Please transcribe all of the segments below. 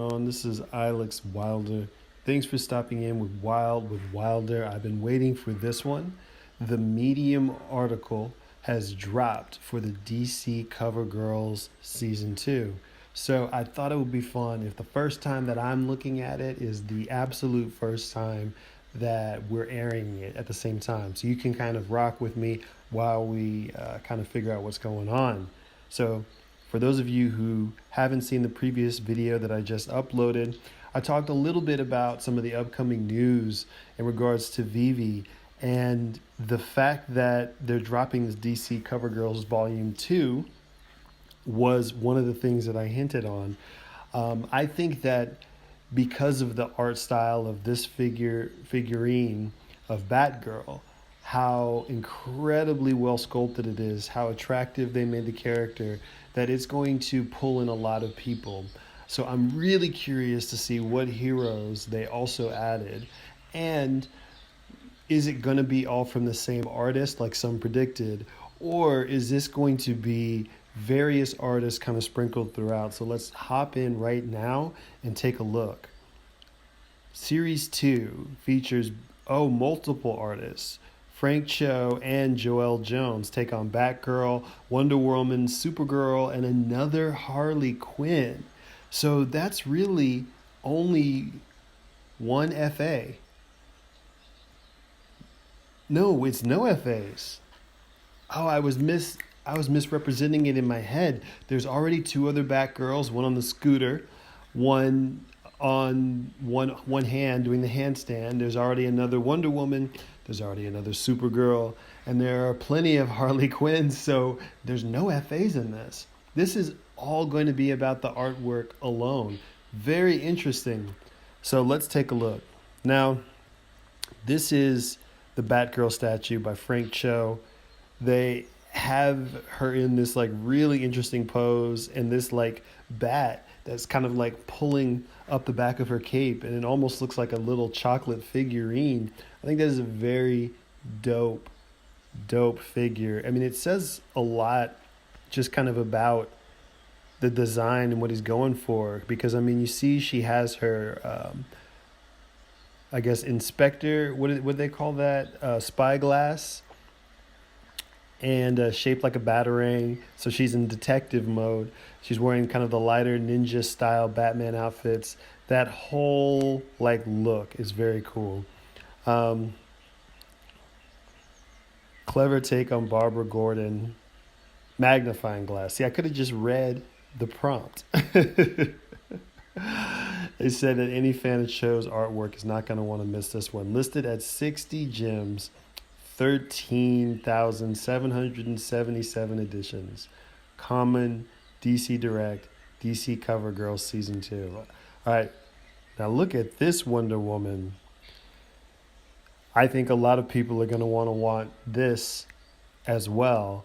On. This is Alex Wilder. Thanks for stopping in with Wild with Wilder. I've been waiting for this one. The Medium article has dropped for the DC Covergirls Season 2. So I thought it would be fun if the first time that I'm looking at it is the absolute first time that we're airing it at the same time. So you can kind of rock with me while we kind of figure out what's going on. So for those of you who haven't seen the previous video that I just uploaded, I talked a little bit about some of the upcoming news in regards to Veve and the fact that they're dropping this DC Covergirls Volume 2 was one of the things that I hinted on. I think that because of the art style of this figurine of Batgirl, how incredibly well sculpted it is, how attractive they made the character, that it's going to pull in a lot of people. So I'm really curious to see what heroes they also added. And is it going to be all from the same artist like some predicted? Or is this going to be various artists kind of sprinkled throughout? So let's hop in right now and take a look. Series 2 features, multiple artists. Frank Cho and Joelle Jones take on Batgirl, Wonder Woman, Supergirl, and another Harley Quinn. So that's really only one FA. No, it's no FAs. Oh, I was misrepresenting it in my head. There's already two other Batgirls, one on the scooter, one on one hand doing the handstand. There's already another Wonder Woman. There's already another Supergirl. And there are plenty of Harley Quinns, so there's no FAs in this. This is all going to be about the artwork alone. Very interesting. So let's take a look. Now, this is the Batgirl statue by Frank Cho. They have her in this like really interesting pose and this like bat that's kind of like pulling up the back of her cape, and it almost looks like a little chocolate figurine. I think that is a very dope figure. I mean, it says a lot just kind of about the design and what he's going for, because I mean, you see she has her I guess inspector, what they call that, spyglass, and shaped like a batarang. So she's in detective mode. She's wearing kind of the lighter ninja style Batman outfits. That whole like look is very cool. Clever take on Barbara Gordon. Magnifying glass. See, I could have just read the prompt. They said that any fan of Cho's artwork is not going to want to miss this one. Listed at 60 gems, 13,777 editions. Common, DC Direct, DC Covergirl Season 2. All right, now look at this Wonder Woman. I think a lot of people are going to want this as well.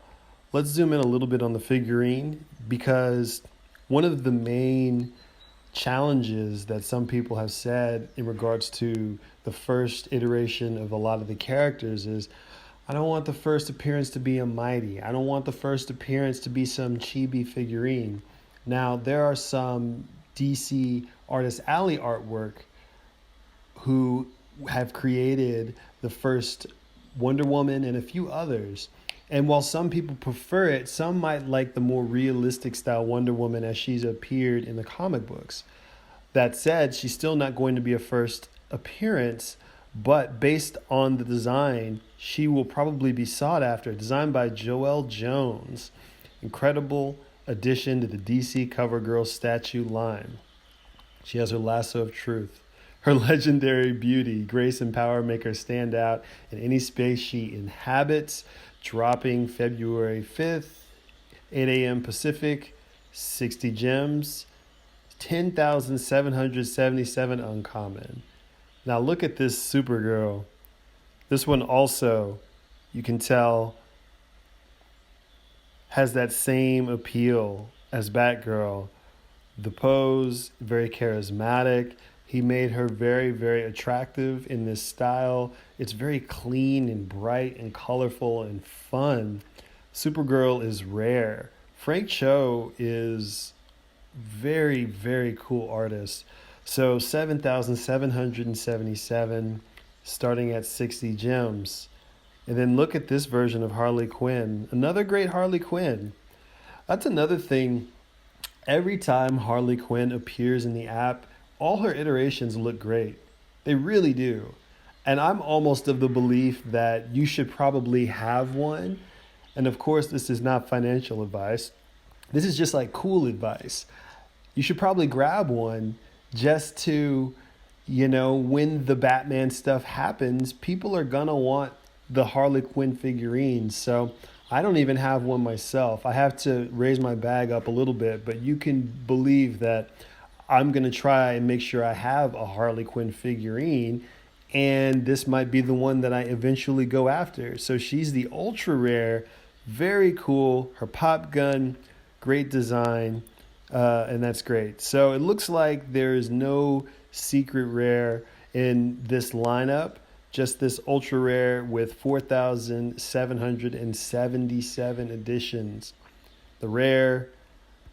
Let's zoom in a little bit on the figurine, because one of the main challenges that some people have said in regards to the first iteration of a lot of the characters is, I don't want the first appearance to be a Mighty. I don't want the first appearance to be some chibi figurine. Now, there are some DC Artist Alley artwork who have created the first Wonder Woman and a few others. And while some people prefer it, some might like the more realistic style Wonder Woman as she's appeared in the comic books. That said, she's still not going to be a first appearance, but based on the design, she will probably be sought after. Designed by Joelle Jones. Incredible addition to the DC CoverGirl statue line. She has her lasso of truth. Her legendary beauty, grace, and power make her stand out in any space she inhabits. Dropping February 5th, 8 a.m. Pacific, 60 gems, 10,777 uncommon. Now look at this Supergirl. This one also, you can tell, has that same appeal as Batgirl. The pose, very charismatic. He made her very, very attractive in this style. It's very clean and bright and colorful and fun. Supergirl is rare. Frank Cho is Very, very cool artist. So 7,777 starting at 60 gems. And then look at this version of Harley Quinn. Another great Harley Quinn. That's another thing. Every time Harley Quinn appears in the app, all her iterations look great. They really do. And I'm almost of the belief that you should probably have one. And of course, this is not financial advice. This is just like cool advice. You should probably grab one just to, when the Batman stuff happens, people are gonna want the Harley Quinn figurines. So I don't even have one myself. I have to raise my bag up a little bit, but you can believe that I'm gonna try and make sure I have a Harley Quinn figurine, and this might be the one that I eventually go after. So she's the ultra rare, very cool. Her pop gun, great design, and that's great. So it looks like there is no secret rare in this lineup, just this ultra rare with 4,777 editions. The rare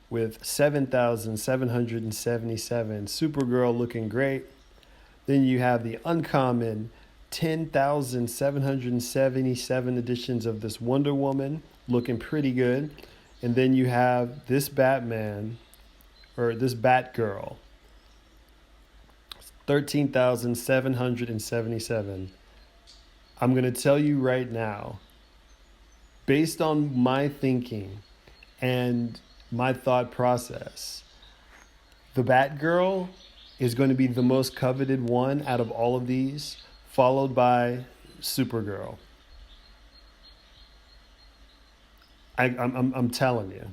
with 7,777. Supergirl looking great. Then you have the uncommon 10,777 editions of this Wonder Woman looking pretty good. And then you have this Batman, or this Batgirl, 13,777. I'm going to tell you right now, based on my thinking and my thought process, the Batgirl is going to be the most coveted one out of all of these, followed by Supergirl. I'm telling you.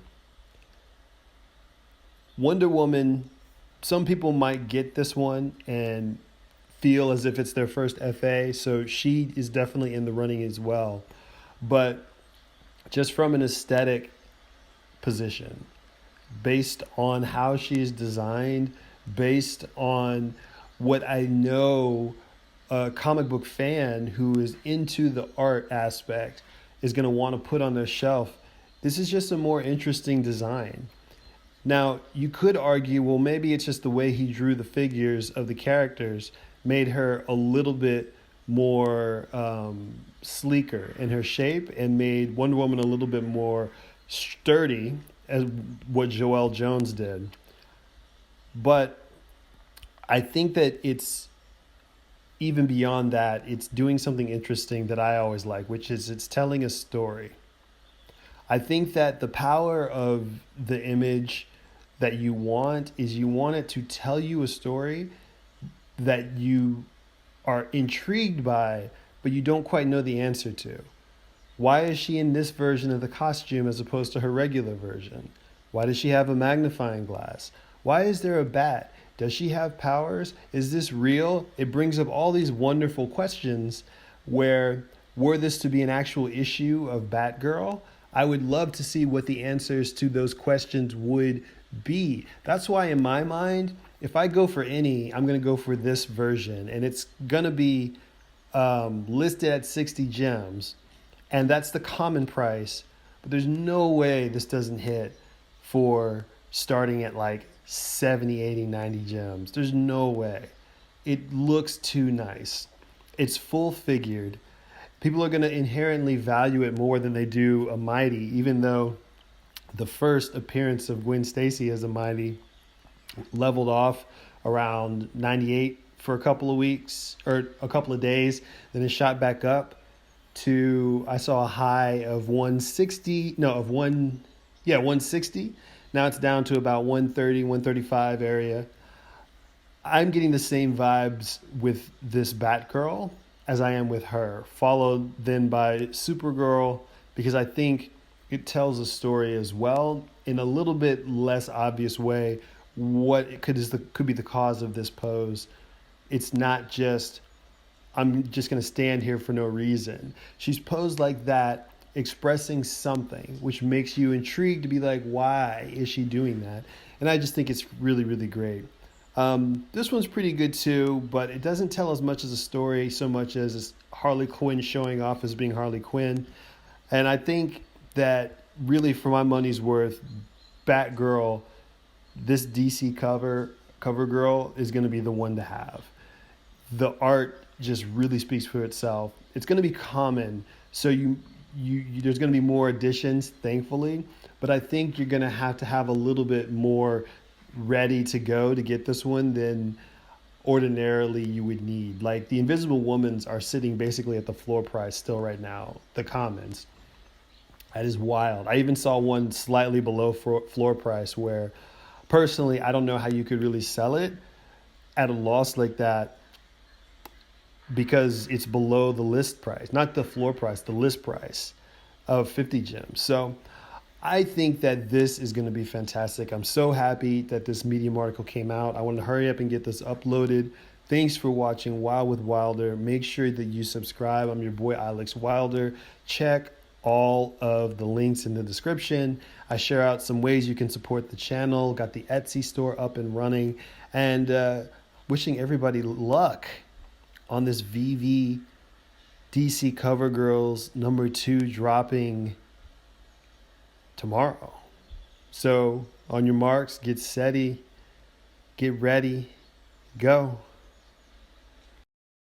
Wonder Woman, some people might get this one and feel as if it's their first FA, so she is definitely in the running as well. But just from an aesthetic position, based on how she is designed, based on what I know a comic book fan who is into the art aspect is going to want to put on their shelf, this is just a more interesting design. Now, you could argue, well, maybe it's just the way he drew the figures of the characters made her a little bit more sleeker in her shape and made Wonder Woman a little bit more sturdy, as what Joelle Jones did. But I think that it's even beyond that. It's doing something interesting that I always like, which is it's telling a story. I think that the power of the image that you want is you want it to tell you a story that you are intrigued by, but you don't quite know the answer to. Why is she in this version of the costume as opposed to her regular version? Why does she have a magnifying glass? Why is there a bat? Does she have powers? Is this real? It brings up all these wonderful questions where, were this to be an actual issue of Batgirl, I would love to see what the answers to those questions would be. That's why in my mind, if I go for any, I'm going to go for this version. And it's going to be listed at 60 gems. And that's the common price. But there's no way this doesn't hit for starting at like 70, 80, 90 gems. There's no way. It looks too nice. It's full figured. People are going to inherently value it more than they do a Mighty, even though the first appearance of Gwen Stacy as a Mighty leveled off around 98 for a couple of weeks or a couple of days. Then it shot back up to, I saw a high of 160. Now it's down to about 130, 135 area. I'm getting the same vibes with this Batgirl as I am with her, followed then by Supergirl, because I think it tells a story as well in a little bit less obvious way what it could be the cause of this pose. It's not just, I'm just going to stand here for no reason. She's posed like that, expressing something, which makes you intrigued to be like, why is she doing that? And I just think it's really, really great. This one's pretty good too, but it doesn't tell as much as a story so much as Harley Quinn showing off as being Harley Quinn. And I think that really, for my money's worth, Batgirl this DC Covergirl is going to be the one to have. The art just really speaks for itself. It's going to be common, so there's going to be more editions, thankfully. But I think you're going to have a little bit more ready to go to get this one than ordinarily you would need. Like the Invisible Womans are sitting basically at the floor price still right now. The commons. That is wild. I even saw one slightly below floor price where personally I don't know how you could really sell it at a loss like that because it's below the list price, not the floor price, the list price of 50 gems. So I think that this is going to be fantastic. I'm so happy that this Medium article came out. I want to hurry up and get this uploaded. Thanks for watching Wild with Wilder. Make sure that you subscribe. I'm your boy Alex Wilder. Check all of the links in the description. I share out some ways you can support the channel. Got the Etsy store up and running. And wishing everybody luck on this Veve DC Covergirls #2 dropping tomorrow. So on your marks, get ready, go.